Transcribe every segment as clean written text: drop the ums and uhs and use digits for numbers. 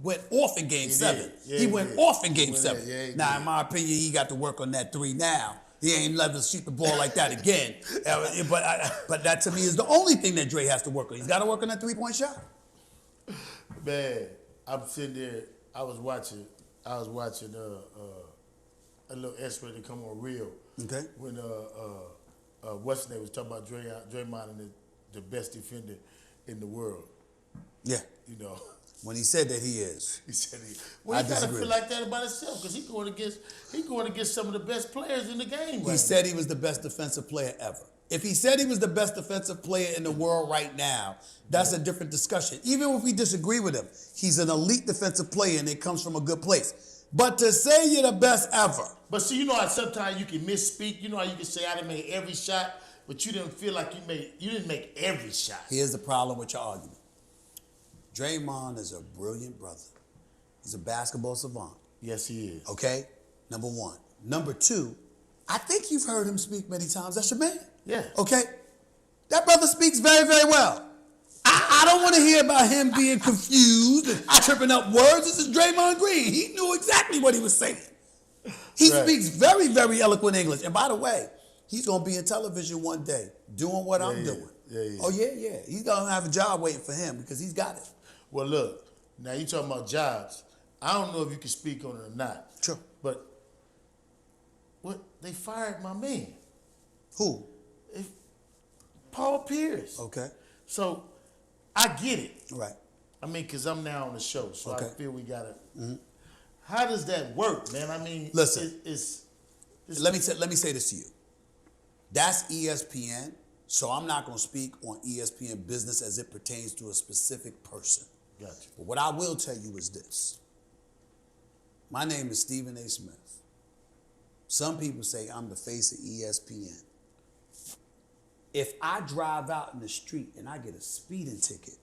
went off in Game 7. Yeah, he went off in Game Well, 7. yeah, he Now, did. in my opinion, he got to work on that 3 now. He ain't never to shoot the ball like that again. But that to me is the only thing that Dre has to work on. He's got to work on that 3-point shot. Man, I'm sitting there. I was watching a little X-ray to come on Real. Okay. When what's his name was talking about Draymond and the best defender in the world. Yeah. You know. When he said that he is. He said well, he gotta disagree. feel like that about himself because he going against some of the best players in the game. He said he was the best defensive player ever. If he said he was the best defensive player in the world right now, that's a different discussion. Even if we disagree with him, he's an elite defensive player and it comes from a good place. But to say you're the best ever. But see, you know how sometimes you can misspeak. You know how you can say I done made every shot, but you didn't feel like you didn't make every shot. Here's the problem with your argument. Draymond is a brilliant brother. He's a basketball savant. Yes, he is. Okay? Number one. Number two, I think you've heard him speak many times. That's your man. Yeah. Okay? That brother speaks very, very well. I don't want to hear about him being confused and tripping up words. This is Draymond Green. He knew exactly what he was saying. He speaks very, very eloquent English. And by the way, he's going to be in television one day doing what I'm doing. Yeah. Oh, yeah. He's going to have a job waiting for him because he's got it. Well, look, now you talking about jobs. I don't know if you can speak on it or not. Sure. But they fired my man. Who? Paul Pierce. Okay. So I get it. Right. I mean, because I'm now on the show, so Okay. I feel we got to. How does that work, man? I mean, listen. It's let me say this to you. That's ESPN, so I'm not going to speak on ESPN business as it pertains to a specific person. Gotcha. But what I will tell you is this. My name is Stephen A. Smith. Some people say I'm the face of ESPN. If I drive out in the street and I get a speeding ticket,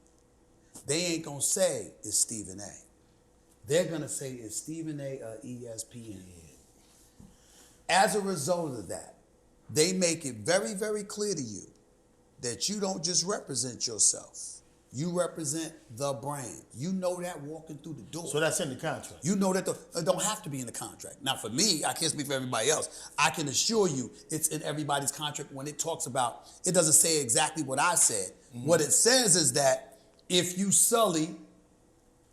they ain't going to say it's Stephen A. They're going to say it's Stephen A. ESPN. As a result of that, they make it very, very clear to you that you don't just represent yourself. You represent the brand. You know that walking through the door. So that's in the contract. You know that it don't have to be in the contract. Now, for me, I can't speak for everybody else. I can assure you it's in everybody's contract when it talks about, it doesn't say exactly what I said. What it says is that if you sully,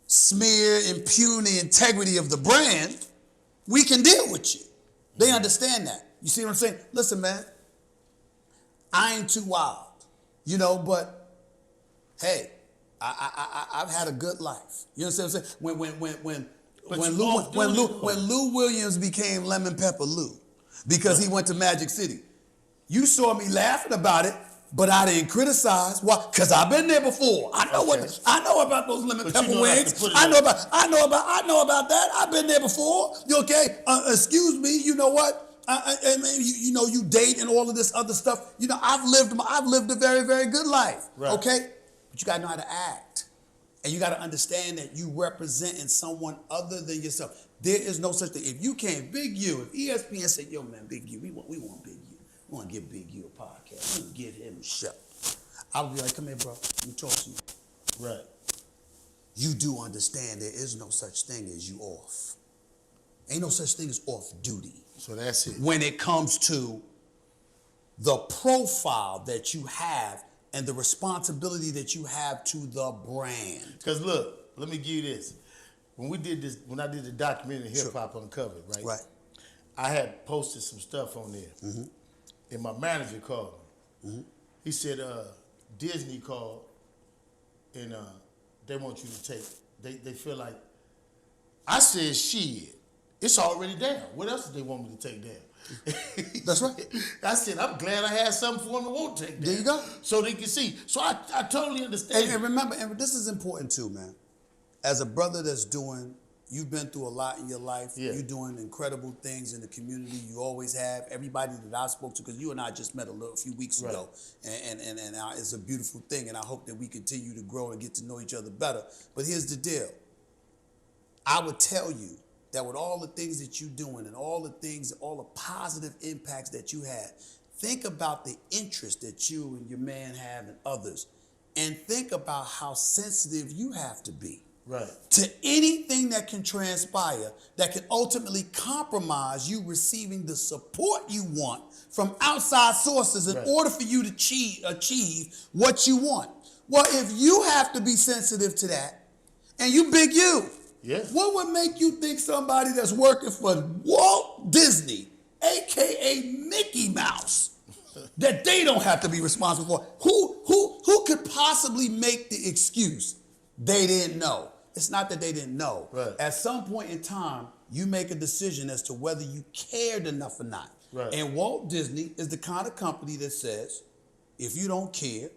smear, impugn the integrity of the brand, we can deal with you. They understand that. You see what I'm saying? Listen, man, I ain't too wild, but hey, I've had a good life. You understand what I'm saying? When Lou Williams became Lemon Pepper Lou, because he went to Magic City, you saw me laughing about it, but I didn't criticize. Why? Because I've been there before. I know about those lemon pepper wings. I know about that. I've been there before. You okay? Excuse me. You know what? You date and all of this other stuff. I've lived a very, very good life. Right. Okay? But you got to know how to act. And you got to understand that you representing someone other than yourself. There is no such thing. If you can't, Big U, if ESPN said, yo, man, Big U, we want Big U. We want to give Big U a podcast. We want to give him a show. I would be like, come here, bro. Let me talk to you. Right. You do understand there is no such thing as you off. Ain't no such thing as off duty. So that's it. When it comes to the profile that you have and the responsibility that you have to the brand. Because look, let me give you this. When I did the documentary Hip Hop Uncovered, right? Right. I had posted some stuff on there. And my manager called me. He said, Disney called and they want you to take, they feel like, I said, shit, it's already down. What else do they want me to take down? That's right. I said, I'm glad I had something for them to won't take down. There you go. So they can see. So I totally understand. And remember, and this is important too, man. As a brother you've been through a lot in your life. Yeah. You're doing incredible things in the community. You always have. Everybody that I spoke to, because you and I just met a few weeks ago, and it's a beautiful thing, and I hope that we continue to grow and get to know each other better. But here's the deal. I would tell you that with all the things that you're doing and all the positive impacts that you had, think about the interest that you and your man have in others, and think about how sensitive you have to be. Right. to anything that can transpire that can ultimately compromise you receiving the support you want from outside sources in Right. order for you to achieve what you want. Well, if you have to be sensitive to that, and you big you, Yeah. what would make you think somebody that's working for Walt Disney, aka Mickey Mouse, that they don't have to be responsible for? Who could possibly make the excuse they didn't know? It's not that they didn't know. Right. At some point in time, you make a decision as to whether you cared enough or not. Right. And Walt Disney is the kind of company that says, if you don't care,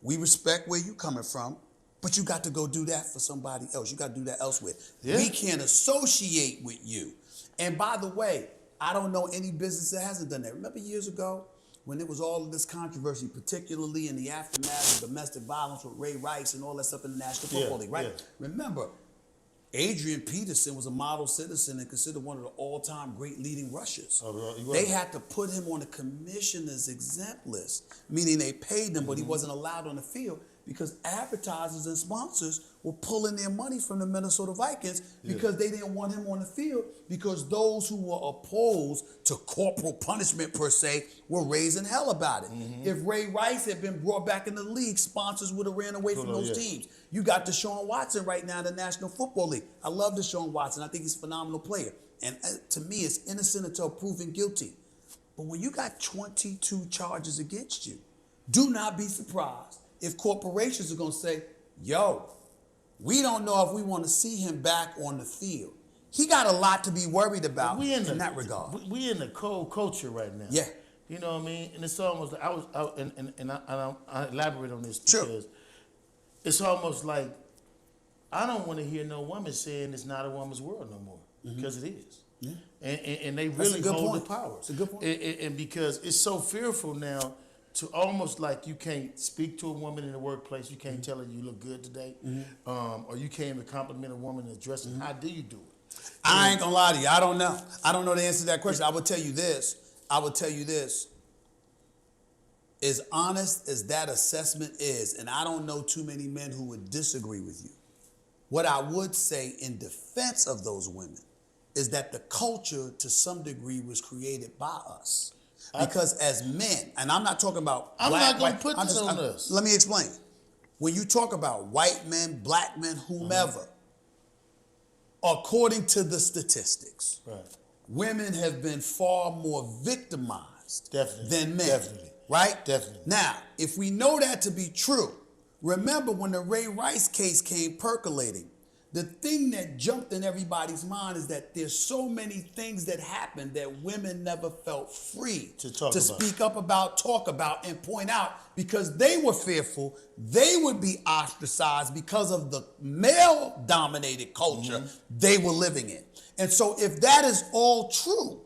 we respect where you coming from, but you got to go do that for somebody else. You got to do that elsewhere. Yeah. We can't associate with you. And by the way, I don't know any business that hasn't done that. Remember years ago when there was all of this controversy, particularly in the aftermath of domestic violence with Ray Rice and all that stuff in the National Football League, right? Yeah. Remember, Adrian Peterson was a model citizen and considered one of the all-time great leading rushers. Oh, he was. They had to put him on the commissioner's exempt list, meaning they paid him, but he wasn't allowed on the field because advertisers and sponsors were pulling their money from the Minnesota Vikings because they didn't want him on the field because those who were opposed to corporal punishment per se were raising hell about it. If Ray Rice had been brought back in the league, sponsors would have ran away from those teams. You got Deshaun Watson right now in the National Football League. I love Deshaun Watson. I think he's a phenomenal player. And to me, it's innocent until proven guilty. But when you got 22 charges against you, do not be surprised if corporations are going to say, yo, we don't know if we want to see him back on the field. He got a lot to be worried about in that regard. We in the cold culture right now. Yeah. You know what I mean? And it's almost like I elaborate on this Sure. because it's almost like I don't want to hear no woman saying it's not a woman's world no more because it is. Yeah. And they That's a really good hold point. the power. It's a good point. And because it's so fearful now to almost like you can't speak to a woman in the workplace, you can't tell her you look good today, or you can't even compliment a woman in dressing. How do you do it? I ain't gonna lie to you. I don't know. I don't know the answer to that question. I would tell you this. As honest as that assessment is, and I don't know too many men who would disagree with you, what I would say in defense of those women is that the culture to some degree was created by us. Because as men, and I'm not talking about I'm black, not gonna white, put this on us. Let me explain. When you talk about white men, black men, whomever, according to the statistics, Right. women have been far more victimized Definitely. than men. Definitely. Right? Definitely. Now, if we know that to be true, remember when the Ray Rice case came percolating, the thing that jumped in everybody's mind is that there's so many things that happened that women never felt free To talk about. speak up about, talk about, and point out because they were fearful they would be ostracized because of the male-dominated culture they were living in. And so if that is all true,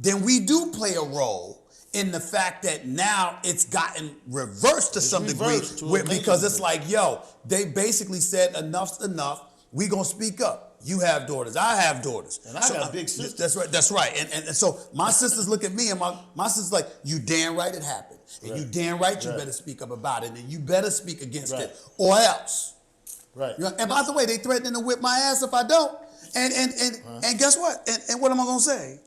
then we do play a role in the fact that now it's gotten reversed to some degree reversed to a major because it's degree. like, yo, they basically said enough's enough. We gonna speak up. You have daughters. I have daughters. And I got big sisters. That's right. That's right. And so my sisters look at me and my sisters like, you damn right it happened. And Right. you damn right you Right. better speak up about it. And you better speak against Right. it or else. Right. You know, and by the way, they threatening to whip my ass if I don't. And guess what? And what am I gonna say?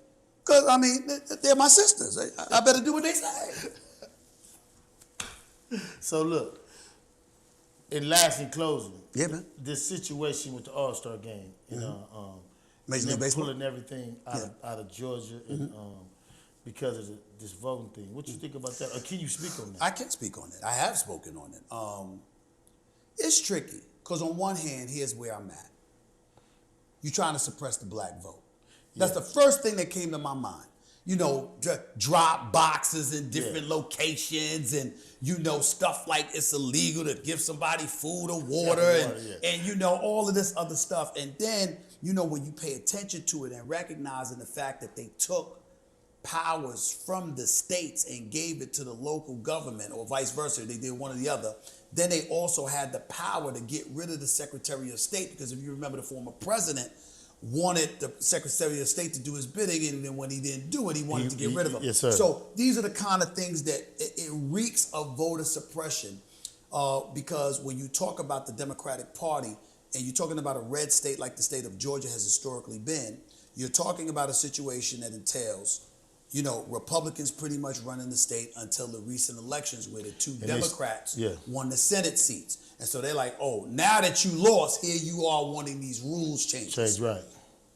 Because I mean, they're my sisters. I better do what they say. So look, in closing, Yeah, man. this situation with the All-Star game, Major League them Baseball? pulling everything out of Georgia and because of this voting thing. What you think about that? Or can you speak on that? I can speak on it. I have spoken on it. It's tricky because on one hand, here's where I'm at. You're trying to suppress the black vote. That's the first thing that came to my mind. You know, drop boxes in different locations and, stuff like it's illegal to give somebody food or water and all of this other stuff. And then, when you pay attention to it and recognizing the fact that they took powers from the states and gave it to the local government or vice versa, they did one or the other, then they also had the power to get rid of the Secretary of State because if you remember the former president wanted the Secretary of State to do his bidding, and then when he didn't do it, he wanted to get rid of him. Yes, sir. So these are the kind of things that it reeks of voter suppression because when you talk about the Democratic Party, and you're talking about a red state like the state of Georgia has historically been, you're talking about a situation that entails, Republicans pretty much running the state until the recent elections where the two Democrats won the Senate seats. And so they're like, oh, now that you lost, here you are wanting these rules changes. Change, right.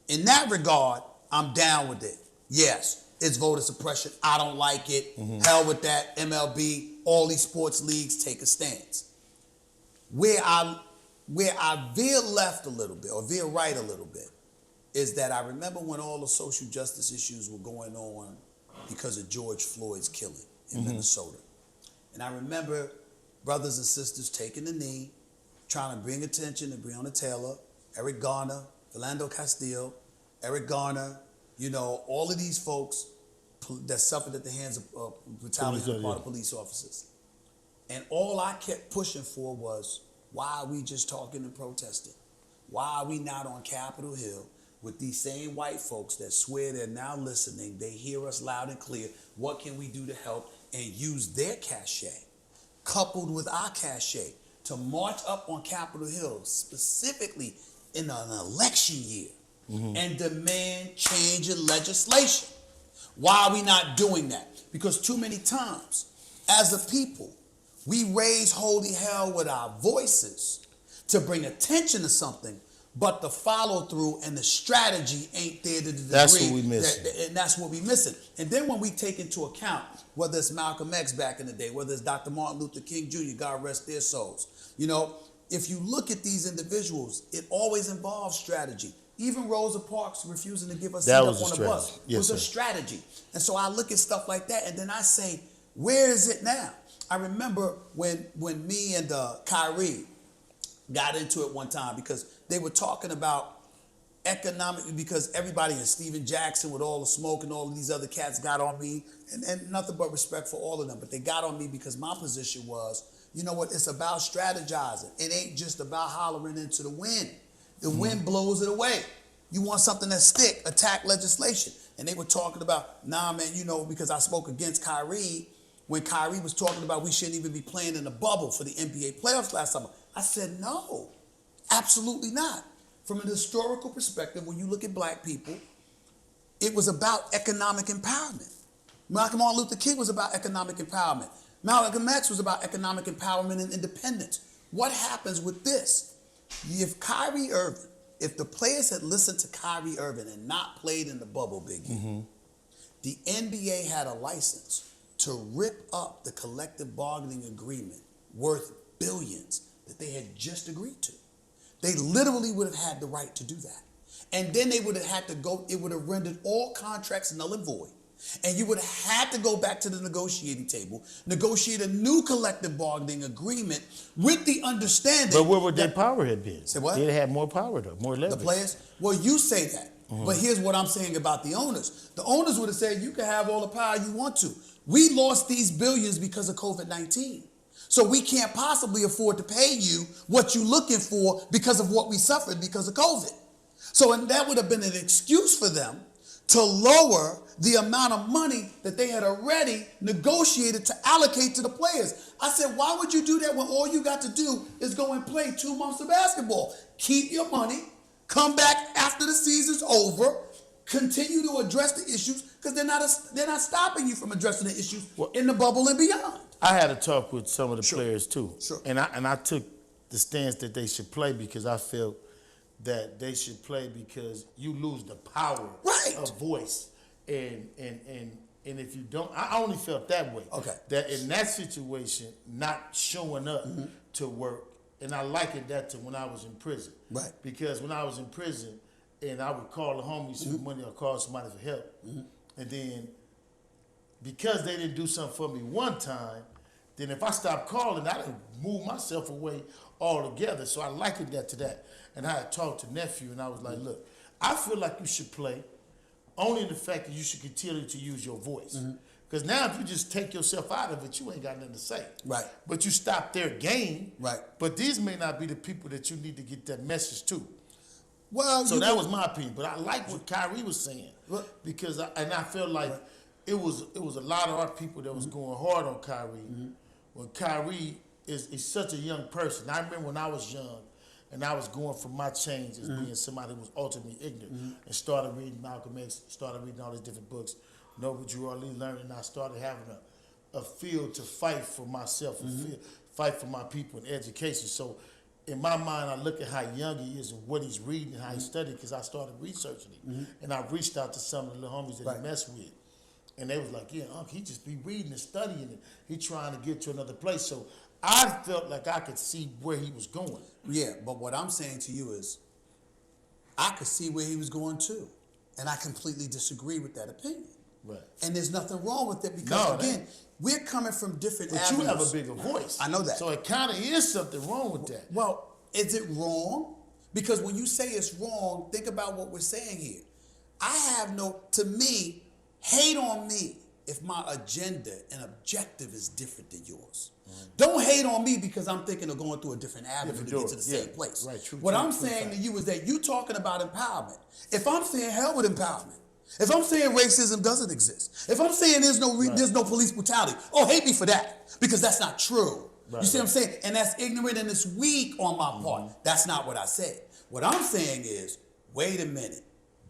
In that regard, I'm down with it. Yes, it's voter suppression. I don't like it. Hell with that. MLB, all these sports leagues take a stance. Where I veer left a little bit, or veer right a little bit, is that I remember when all the social justice issues were going on because of George Floyd's killing in Minnesota. And I remember brothers and sisters taking the knee, trying to bring attention to Breonna Taylor, Eric Garner, Philando Castile, Eric Garner, all of these folks that suffered at the hands of brutality on the part of police officers. And all I kept pushing for was, why are we just talking and protesting? Why are we not on Capitol Hill with these same white folks that swear they're now listening? They hear us loud and clear. What can we do to help? And use their cachet, coupled with our cachet, to march up on Capitol Hill, specifically in an election year, and demand change in legislation. Why are we not doing that? Because too many times, as a people, we raise holy hell with our voices to bring attention to something, but the follow through and the strategy ain't there to the degree. That's what we missing. And that's what we missing. And then when we take into account, whether it's Malcolm X back in the day, whether it's Dr. Martin Luther King Jr., God rest their souls, if you look at these individuals, it always involves strategy. Even Rosa Parks refusing to give us a seat up on the bus was a strategy. And so I look at stuff like that, and then I say, where is it now? I remember when me and Kyrie got into it one time because they were talking about because everybody and Steven Jackson with all the smoke and all of these other cats got on me, and nothing but respect for all of them, but they got on me because my position was, you know what, it's about strategizing. It ain't just about hollering into the wind. The wind blows it away. You want something that stick, attack legislation. And they were talking about, nah, man, because I spoke against Kyrie when Kyrie was talking about we shouldn't even be playing in a bubble for the NBA playoffs last summer. I said, no, absolutely not. From an historical perspective, when you look at black people, it was about economic empowerment. Malcolm Martin Luther King was about economic empowerment. Malcolm X was about economic empowerment and independence. What happens with this? If the players had listened to Kyrie Irving and not played in the bubble, Biggie, the NBA had a license to rip up the collective bargaining agreement worth billions that they had just agreed to. They literally would have had the right to do that. And then they would have had to go, it would have rendered all contracts null and void. And you would have had to go back to the negotiating table, negotiate a new collective bargaining agreement with the understanding. But where would their power have been? Say what? They'd have more power though, more leverage. The players? Well, you say that. But here's what I'm saying about the owners. The owners would have said, you can have all the power you want to. We lost these billions because of COVID-19. So we can't possibly afford to pay you what you're looking for because of what we suffered because of COVID. So and that would have been an excuse for them to lower the amount of money that they had already negotiated to allocate to the players. I said, why would you do that when all you got to do is go and play 2 months of basketball? Keep your money, come back after the season's over, continue to address the issues, because they're not stopping you from addressing the issues in the bubble and beyond. I had a talk with some of the players too. Sure. And I took the stance that they should play because I felt that they should play because you lose the power of voice. And if you don't, I only felt that way. Okay. That in that situation, not showing up to work, and I likened that to when I was in prison. Right. Because when I was in prison, and I would call the homies for money or call somebody for help, and then because they didn't do something for me one time, then if I stopped calling, I didn't move myself away altogether. So I likened that to that. And I had talked to nephew, and I was like, look, I feel like you should play only in the fact that you should continue to use your voice. Because now if you just take yourself out of it, you ain't got nothing to say. Right. But you stop their game. Right. But these may not be the people that you need to get that message to. Well, So that was my opinion. But I like what Kyrie was saying. Because I felt like it was a lot of our people that was going hard on Kyrie. When Kyrie is such a young person. I remember when I was young, and I was going for my change as being somebody who was ultimately ignorant, and started reading Malcolm X, started reading all these different books, Noble Drew Ali, learning, and I started having a field to fight for myself, fight for my people in education. So in my mind, I look at how young he is and what he's reading and how he studied, because I started researching him. And I reached out to some of the little homies that he messed with. And they was like, yeah, Unc, he just be reading and studying it. He trying to get to another place. So I felt like I could see where he was going. Yeah, but what I'm saying to you is, I could see where he was going too. And I completely disagree with that opinion. Right. And there's nothing wrong with it because, No, again, we're coming from different But avenues. you have a bigger voice. I know that. So it kind of is something wrong with that. Well, is it wrong? Because when you say it's wrong, think about what we're saying here. I have to me, hate on me if my agenda and objective is different than yours. Don't hate on me because I'm thinking of going through a different avenue to get to the same place. Right, true, what true, I'm true saying fact. to you is that you talking about empowerment. If I'm saying hell with empowerment, if I'm saying racism doesn't exist, if I'm saying there's no police brutality, oh, hate me for that because that's not true. Right, You see what I'm saying? And that's ignorant and it's weak on my part. That's not what I said. What I'm saying is, wait a minute.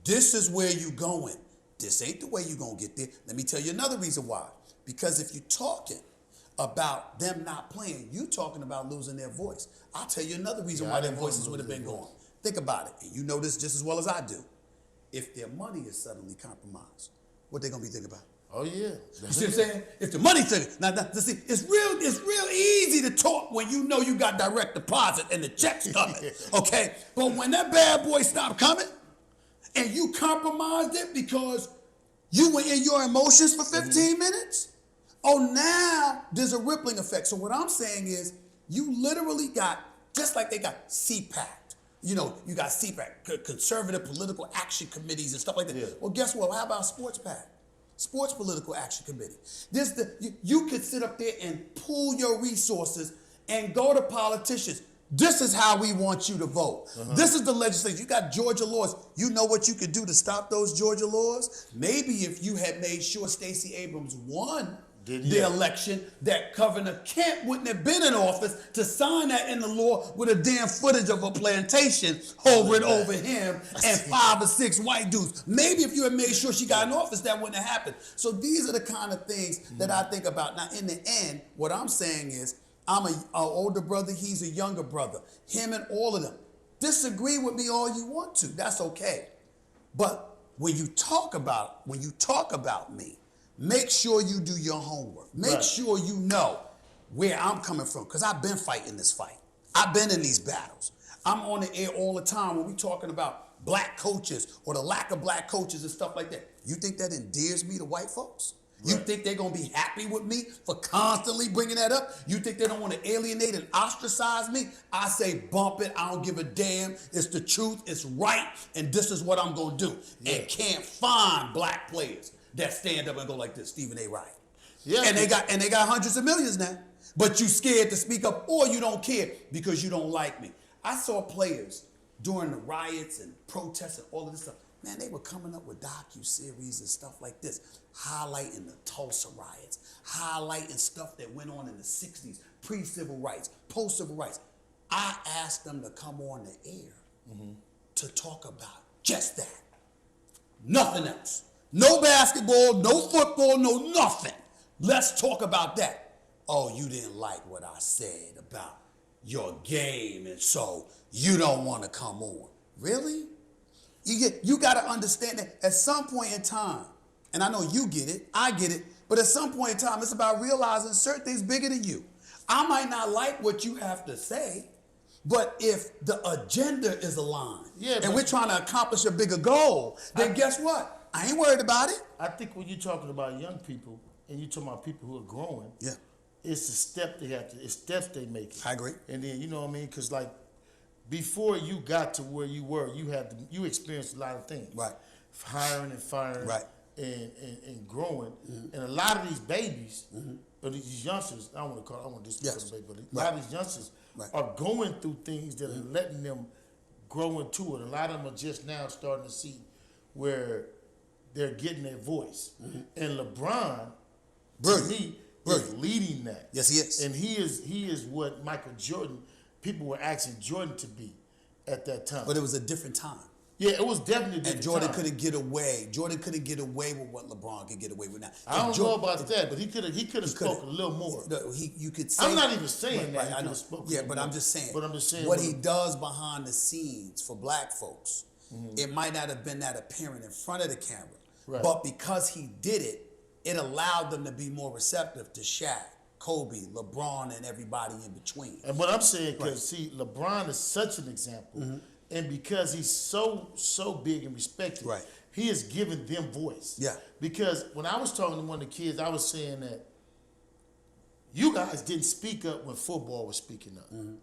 This is where you going. This ain't the way you gonna get there. Let me tell you another reason why. Because if you're talking about them not playing, you talking about losing their voice. I'll tell you another reason why their voices would have been gone. Think about it. And you know this just as well as I do. If their money is suddenly compromised, what they gonna be thinking about? Oh, yeah. You see what I'm saying? If the money's taken, now see, it's real easy to talk when you know you got direct deposit and the check's coming, okay? But when that bad boy stopped coming and you compromised it because you were in your emotions for 15 minutes, oh, now there's a rippling effect. So what I'm saying is you literally got, just like they got CPAC. You know, you got CPAC, Conservative Political Action Committees and stuff like that. Yeah. Well, guess what? How about Sports PAC? Sports Political Action Committee. You could sit up there and pool your resources and go to politicians. This is how we want you to vote. This is the legislation. You got Georgia laws. You know what you could do to stop those Georgia laws? Maybe if you had made sure Stacey Abrams won the election, that Governor Kemp wouldn't have been in office to sign that in the law with a damn footage of a plantation hovering over him and 5 or 6 white dudes. Maybe if you had made sure she got in office, that wouldn't have happened. So these are the kind of things that I think about. Now, in the end, what I'm saying is, I'm an older brother, he's a younger brother. Him and all of them. Disagree with me all you want to. That's okay. But when you talk about me, make sure you do your homework. Make sure you know where I'm coming from, because I've been fighting this fight. I've been in these battles. I'm on the air all the time when we're talking about black coaches or the lack of black coaches and stuff like that. You think that endears me to white folks? You think they're going to be happy with me for constantly bringing that up? You think they don't want to alienate and ostracize me? I say bump it. I don't give a damn. It's the truth. It's right. And this is what I'm going to do. And can't find black players that stand up and go like this, Stephen A. Wright. Yeah. And they got hundreds of millions now. But you scared to speak up, or you don't care because you don't like me. I saw players during the riots and protests and all of this stuff. Man, they were coming up with docu-series and stuff like this, highlighting the Tulsa riots, highlighting stuff that went on in the 60s, pre-civil rights, post-civil rights. I asked them to come on the air to talk about just that. Nothing else. No basketball, no football, no nothing. Let's talk about that. Oh, you didn't like what I said about your game, and so you don't want to come on. Really? You got to understand that at some point in time, and I know you get it, I get it, but at some point in time, it's about realizing certain things bigger than you. I might not like what you have to say, but if the agenda is aligned and we're trying to accomplish a bigger goal, then guess what? I ain't worried about it. I think when you're talking about young people and you're talking about people who are growing, it's a step it's steps they make. I agree. And then, you know what I mean? Because, like, before you got to where you were, you experienced a lot of things. Right. Hiring and firing. Right. And growing. And a lot of these babies, or these youngsters, I don't want to disrespect them, but a lot of these youngsters are going through things that are letting them grow into it. A lot of them are just now starting to see where they're getting their voice. And LeBron, to me, is leading that. Yes, he is. And he is what Michael Jordan, people were asking Jordan to be. at that time. But it was a different time. Yeah, it was definitely a different And Jordan time. couldn't get away. Jordan couldn't get away with what LeBron could get away with now. I don't know about that, but he could have spoken a little more. No, you could say. I'm not even saying Right, that right, he I could know. have spoken. Yeah, a but little I'm more. just saying. But I'm just saying what he does behind the scenes for black folks, Mm-hmm. it might not have been that apparent in front of the camera, Right. but because he did it, it allowed them to be more receptive to Shaq, Kobe, LeBron, and everybody in between. And what I'm saying, because see, LeBron is such an example, Mm-hmm. and because he's so big and respected, Right. he has given them voice. Yeah. Because when I was talking to one of the kids, I was saying that you guys didn't speak up when football was speaking up. Mm-hmm.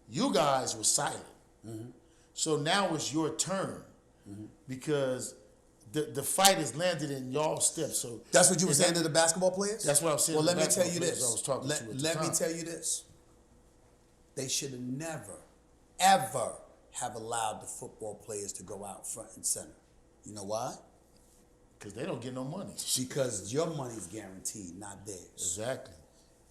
You guys were silent. So now it's your turn because the fight has landed in y'all steps. So That's what you were is saying that- to the basketball players? That's what I was saying Well, to let the me tell you basketball players this. I was talking to at the Let me time. tell you this. They should have never, ever have allowed the football players to go out front and center. You know why? Because they don't get no money. Because your money's guaranteed, not theirs. Exactly.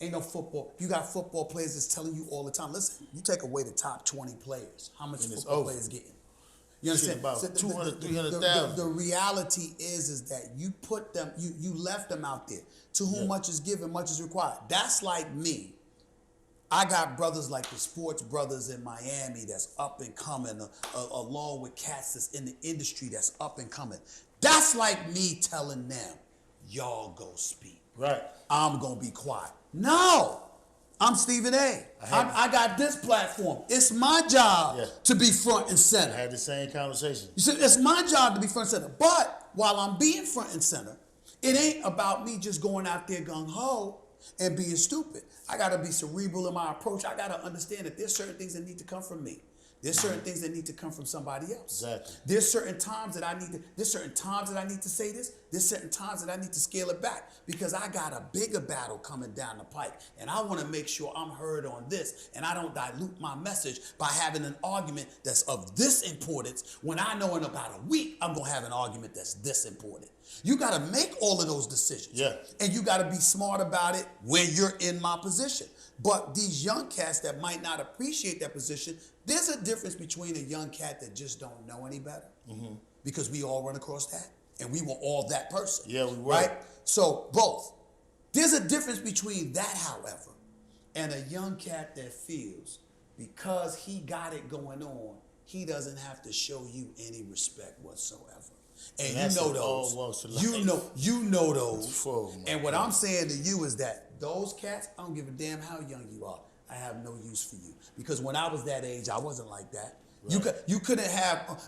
Ain't no football. You got football players that's telling you all the time. Listen, you take away the top 20 players. How much And it's football over. players getting? You Shit, understand? about So 200, the 300,000. reality is that you put them, you left them out there. To whom much is given, much is required. That's like me. I got brothers like the Sports Brothers in Miami that's up and coming, along with cats that's in the industry that's up and coming. That's like me telling them, y'all go speak. Right. I'm going to be quiet. No, I'm Stephen A. I got this platform. It's my job to be front and I center. had the same conversation. You see, it's my job to be front and center. But while I'm being front and center, it ain't about me just going out there gung-ho and being stupid. I got to be cerebral in my approach. I got to understand that there's certain things that need to come from me. There's certain things that need to come from somebody else. Exactly. There's certain times that I need to. There's certain times that I need to say this. There's certain times that I need to scale it back because I got a bigger battle coming down the pike, and I want to make sure I'm heard on this, and I don't dilute my message by having an argument that's of this importance when I know in about a week I'm gonna have an argument that's this important. You got to make all of those decisions. Yeah. And you got to be smart about it when you're in my position. But these young cats that might not appreciate that position, there's a difference between a young cat that just don't know any better, because we all run across that, and we were all that person. Yeah, we were. Right? So both. There's a difference between that, however, and a young cat that feels because he got it going on, he doesn't have to show you any respect whatsoever. And that's you know in all those. walks of You life. know those. Oh, my And what I'm saying to you is that those cats, I don't give a damn how young you are. I have no use for you. Because when I was that age, I wasn't like that. Right. You couldn't have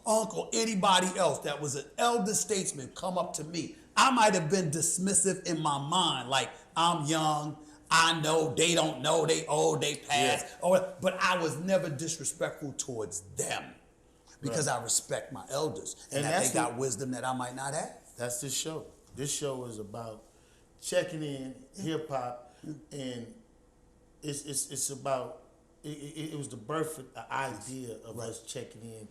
uncle, anybody else that was an elder statesman come up to me. I might have been dismissive in my mind, like I'm young, I know, they don't know, they old, they passed. But I was never disrespectful towards them because I respect my elders and that that's they got wisdom that I might not have. That's this show. This show is about checking in hip hop, and it's about it was the birth of the idea of us checking in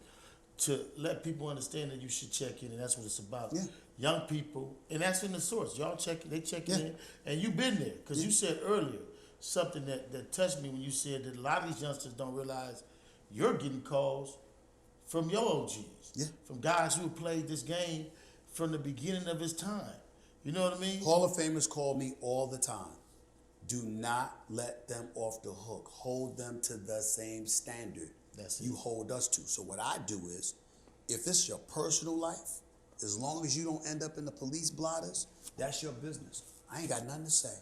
to let people understand that you should check in, and that's what it's about. Yeah. Young people, and that's in the source. Y'all checking Yeah. in, and you've been there because you said earlier something that touched me when you said that a lot of these youngsters don't realize you're getting calls from your OGs, from guys who played this game from the beginning of his time. You know what I mean? Hall of Famers call me all the time. Do not let them off the hook. Hold them to the same standard That's it. you hold us to. So what I do is, if it's your personal life, as long as you don't end up in the police blotters, that's your business. I ain't got nothing to say.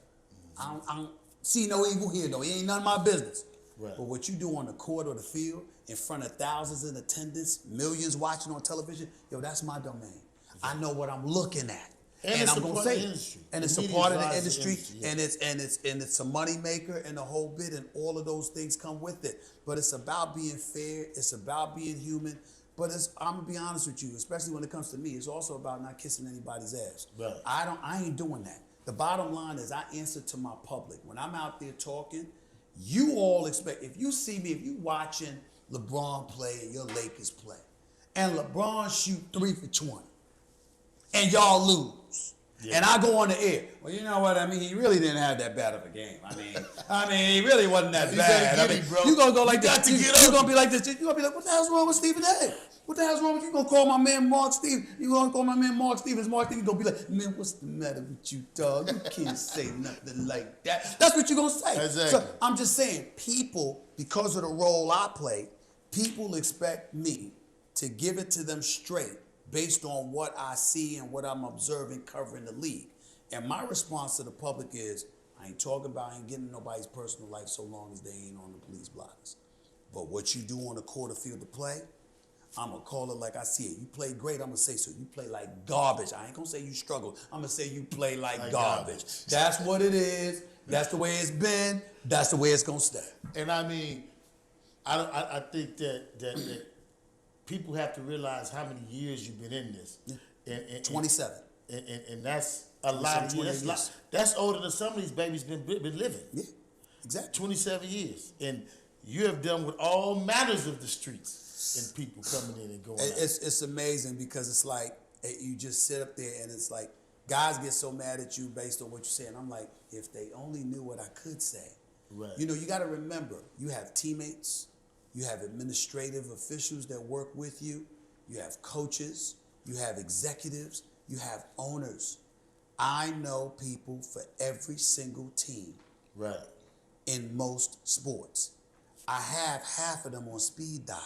I don't see no evil here, though. It ain't none of my business. Right. But what you do on the court or the field, in front of thousands in attendance, millions watching on television, yo, that's my domain. I know what I'm looking at. And it's I'm a gonna part say of the it. industry. And The it's a media part of the drives the industry, industry, yeah. and it's a money maker and the whole bit, and all of those things come with it. But it's about being fair. It's about being human. But I'm gonna be honest with you, especially when it comes to me. It's also about not kissing anybody's ass. Right. I ain't doing that. The bottom line is I answer to my public. When I'm out there talking, you all expect, if you see me, if you watching LeBron play and your Lakers play, and LeBron shoot 3 for 20, and y'all lose, Yeah. And I go on the air. Well, you know what? I mean, he really didn't have that bad of a game. I mean, he really wasn't that You bad. better get him, bro. You're going to go like You this. got to get You're up. going to be like this. You're going to be like, what the hell's wrong with Stephen A? What the hell's wrong with you? Going to call my man Mark Stevens. You going to call my man Mark Stevens. Mark Stevens going to be like, man, what's the matter with you, dog? You can't say nothing like that. That's what you're going to say. Exactly. So I'm just saying, people, because of the role I play, people expect me to give it to them straight based on what I see and what I'm observing covering the league. And my response to the public is, I ain't talking about, I ain't getting nobody's personal life so long as they ain't on the police blockers. But what you do on the court or field of play, I'm going to call it like I see it. You play great, I'm going to say so. You play like garbage. I ain't going to say you struggle. I'm going to say you play like garbage. That's what it is. That's the way it's been. That's the way it's going to stay. And I mean, I think that people have to realize how many years you've been in this. And 27. And that's a lot of years. That's older than some of these babies been living. Yeah, exactly. 27 years. And you have done with all manners of the streets and people coming in and going out. It's amazing because it's like you just sit up there and it's like guys get so mad at you based on what you say. And I'm like, if they only knew what I could say. Right. You know, you got to remember, you have teammates, you have administrative officials that work with you, you have coaches, you have executives, you have owners. I know people for every single team. Right. In most sports. I have half of them on speed dial.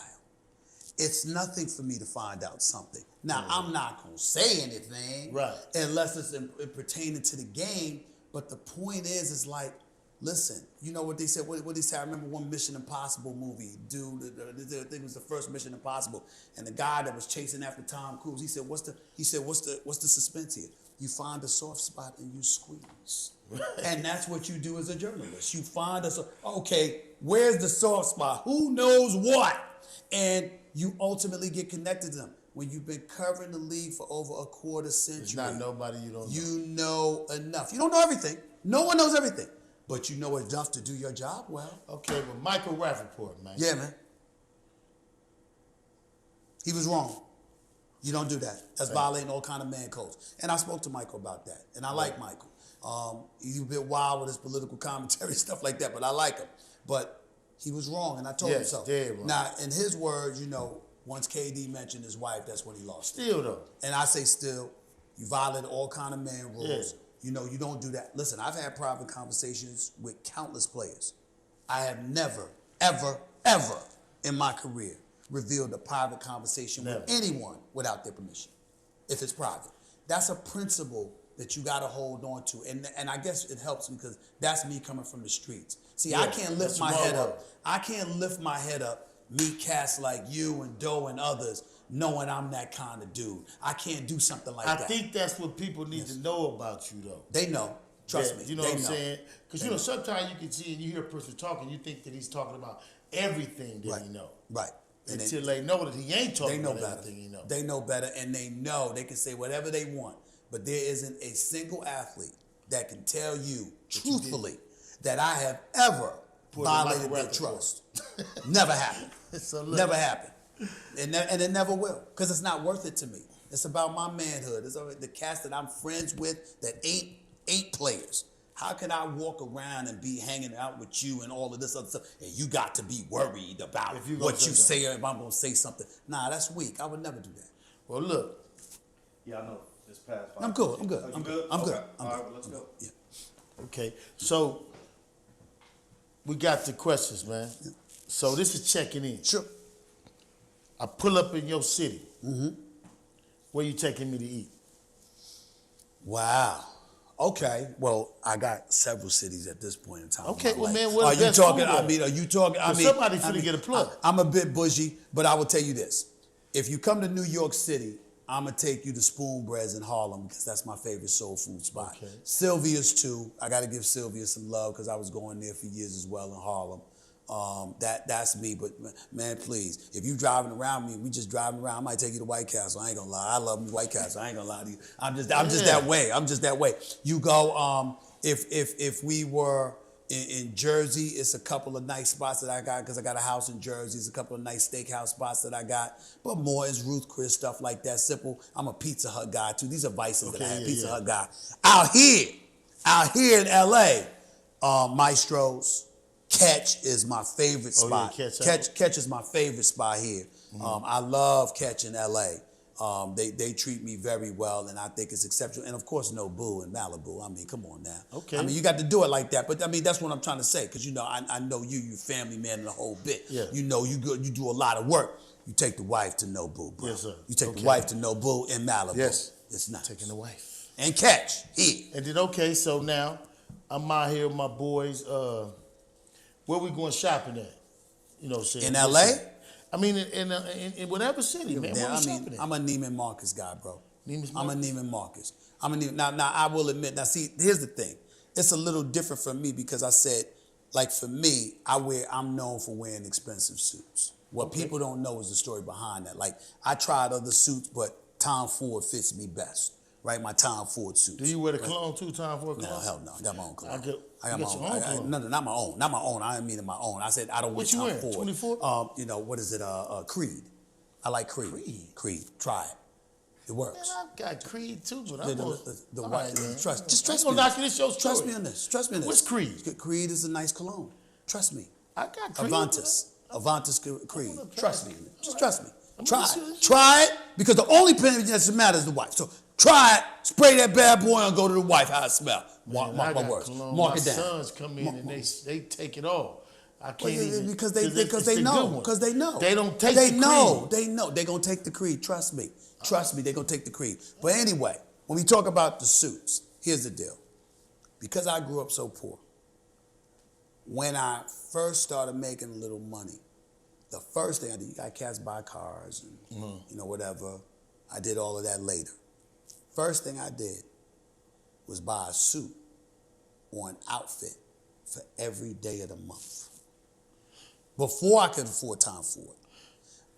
It's nothing for me to find out something. Now, I'm not going to say anything. Right. Unless it's pertaining to the game. But the point is like, listen, you know what they said? What they say? I remember one Mission Impossible movie. Dude, I think it was the first Mission Impossible. And the guy that was chasing after Tom Cruise, he said, what's the suspense here? You find a soft spot and you squeeze. And that's what you do as a journalist. You find okay, where's the soft spot? Who knows what? And you ultimately get connected to them. When you've been covering the league for over a quarter century, It's not nobody you don't know. You know enough. You don't know everything. No one knows everything. But you know enough to do your job well. Okay, well, Michael Rappaport, man. Yeah, man. He was wrong. You don't do that. That's violating all kind of man codes. And I spoke to Michael about that. And I like Michael. He's a bit wild with his political commentary, stuff like that, but I like him. But he was wrong, and I told him so. Dead wrong. Now, in his words, you know, once KD mentioned his wife, that's when he lost it. Still, though. And I say still, you violated all kind of man rules. Yeah. You know, you don't do that. Listen, I've had private conversations with countless players. I have never, ever, ever in my career revealed a private conversation with anyone without their permission, if it's private. That's a principle that you got to hold on to. And I guess it helps because that's me coming from the streets. See, I can't lift my head up. I can't lift my head up, meet cats like you and Doe and others, knowing I'm that kind of dude. I can't do something like that. I think that's what people need to know about you, though. They know. Trust me. You know what I'm saying? Because, you know, sometimes you can see and you hear a person talking, you think that he's talking about everything that he know. Right. And Until they know that he ain't talking about better. everything he know. They know better, and they know they can say whatever they want. But there isn't a single athlete that can tell you truthfully that I have ever violated their trust. Never happened. Never happened. And it never will, because it's not worth it to me. It's about my manhood. It's the cast that I'm friends with that eight players. How can I walk around and be hanging out with you and all of this other stuff, and you got to be worried about what you say or if I'm going to say something? Nah, that's weak. I would never do that. Well, look. Yeah, I know. It's past 5. I'm good. I'm good. Oh, I'm you good. good? I'm Okay. good. All right, well, let's go. Yeah. Okay, so we got the questions, man. Yeah. So this is checking in. Sure. I pull up in your city. Mm-hmm. Where you taking me to eat? Wow. Okay. Well, I got several cities at this point in time. Okay, in my well, life. man, what's are the you best talking? food I mean, are you talking? I mean, somebody finna get a plug. I'm a bit bougie, but I will tell you this: if you come to New York City, I'm gonna take you to Spoon Breads in Harlem because that's my favorite soul food spot. Okay. Sylvia's too. I got to give Sylvia some love because I was going there for years as well in Harlem. That's me, but man, please, if you driving around me, we just driving around, I might take you to White Castle. I ain't gonna lie, I love me White Castle. I ain't gonna lie to you. I'm just that way. I'm just that way. You go, if we were In Jersey, it's a couple of nice spots that I got because I got a house in Jersey. It's a couple of nice steakhouse spots that I got. But more is Ruth Chris, stuff like that. Simple. I'm a Pizza Hut guy too. These are vices that I have. Pizza Hut guy. Out here in LA, Maestro's. Catch is my favorite spot. Yeah, Catch is my favorite spot here. I love Catch in LA. They treat me very well, and I think it's exceptional. And of course, Nobu in Malibu. I mean, come on now. Okay. I mean, you got to do it like that. But I mean, that's what I'm trying to say, because I know you family man and the whole bit. Yeah. You do a lot of work. You take the wife to Nobu, bro. Yes, sir. You take the wife to Nobu in Malibu. Yes. It's nice. Taking the wife. And Catch here. And then so now I'm out here with my boys. Where we going shopping at? You know what I'm saying? In LA? I mean, in whatever city, man. Where we shopping at? I'm a Neiman Marcus guy, bro. Neiman I'm a Marcus? Neiman Marcus. Now I will admit. Now see, here's the thing. It's a little different for me because I said, like for me, I'm known for wearing expensive suits. What people don't know is the story behind that. Like I tried other suits, but Tom Ford fits me best. Right, my Tom Ford suits. Do you wear the cologne too, Tom Ford cologne? No, hell no. I got my own cologne. I got my own cologne. No, not my own. Not my own. I didn't mean my own. I said I don't wear What you Tom wearing, Ford. 24? What is it? Creed. I like Creed. Creed. Try it. It works. Man, I got Creed too, but The I'm white. Trust I'm me. gonna knock this your story. Trust me on this. Trust me on this. What's Creed? Creed is a nice cologne. Trust me. I got Creed. Avantis Creed. wanna try Trust it. me. Just trust me. I'm Try gonna it. see- Try it, because the only penny that matters is the wife. So try it, spray that bad boy, and go to the wife. How it smell? Mark Man, I my got words. cologne. Mark my it down. sons come in and they take it all. I can't Well, yeah, even because it's they the know. good one. Because they know. They don't take They the know. Creed. They know. They're gonna take the Creed. Trust me. Trust me. They're gonna take the Creed. But anyway, when we talk about the suits, here's the deal. Because I grew up so poor, when I first started making a little money, the first thing I did, you got cats buy cars and whatever. I did all of that later. First thing I did was buy a suit or an outfit for every day of the month. Before I could afford Tom Ford.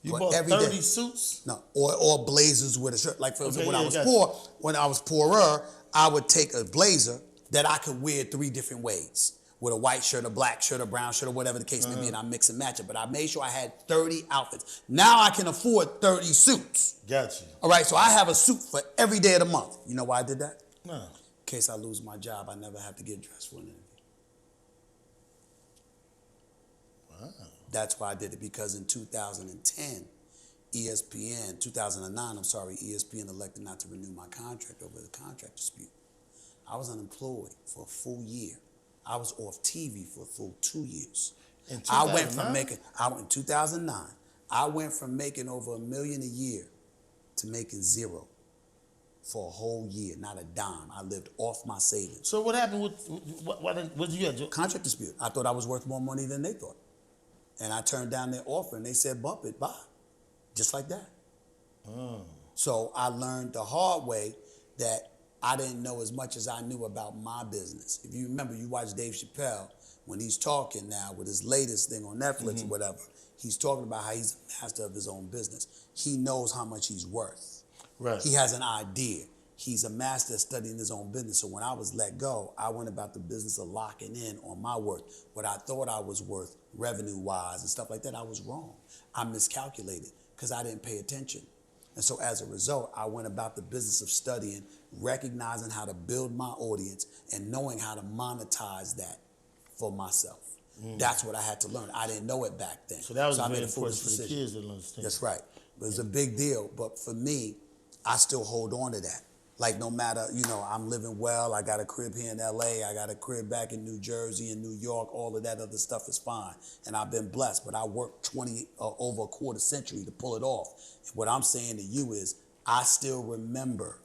You But bought every 30 day. suits? No, or blazers with a shirt. Like for Okay, example, yeah, when I was poorer, I would take a blazer that I could wear 3 different ways. With a white shirt, a black shirt, a brown shirt, or whatever the case may be, and I mix and match it. But I made sure I had 30 outfits. Now I can afford 30 suits. Got you. All right, so I have a suit for every day of the month. You know why I did that? No. In case I lose my job, I never have to get dressed for an interview. Wow. That's why I did it, because in 2010, 2009, ESPN elected not to renew my contract over the contract dispute. I was unemployed for a full year. I was off TV for a full 2 years. In I went 2009? in 2009, I went from making over $1 million a year to making zero for a whole year, not a dime. I lived off my savings. So what happened with what did you have? Contract dispute. I thought I was worth more money than they thought. And I turned down their offer and they said, bump it, bye. Just like that. So I learned the hard way that I didn't know as much as I knew about my business. If you remember, you watch Dave Chappelle, when he's talking now with his latest thing on Netflix or whatever, he's talking about how he's a master of his own business. He knows how much he's worth. Right. He has an idea. He's a master at studying his own business. So when I was let go, I went about the business of locking in on my worth. What I thought I was worth revenue-wise and stuff like that, I was wrong. I miscalculated because I didn't pay attention. And so as a result, I went about the business of studying, recognizing how to build my audience and knowing how to monetize that for myself. That's what I had to learn. I didn't know it back then. So that was I very made a important foolish for the decision. kids to understand. That's right. It was a big deal. But for me, I still hold on to that. Like no matter, I'm living well. I got a crib here in LA. I got a crib back in New Jersey and New York. All of that other stuff is fine. And I've been blessed. But I worked over a quarter century to pull it off. And what I'm saying to you is I still remember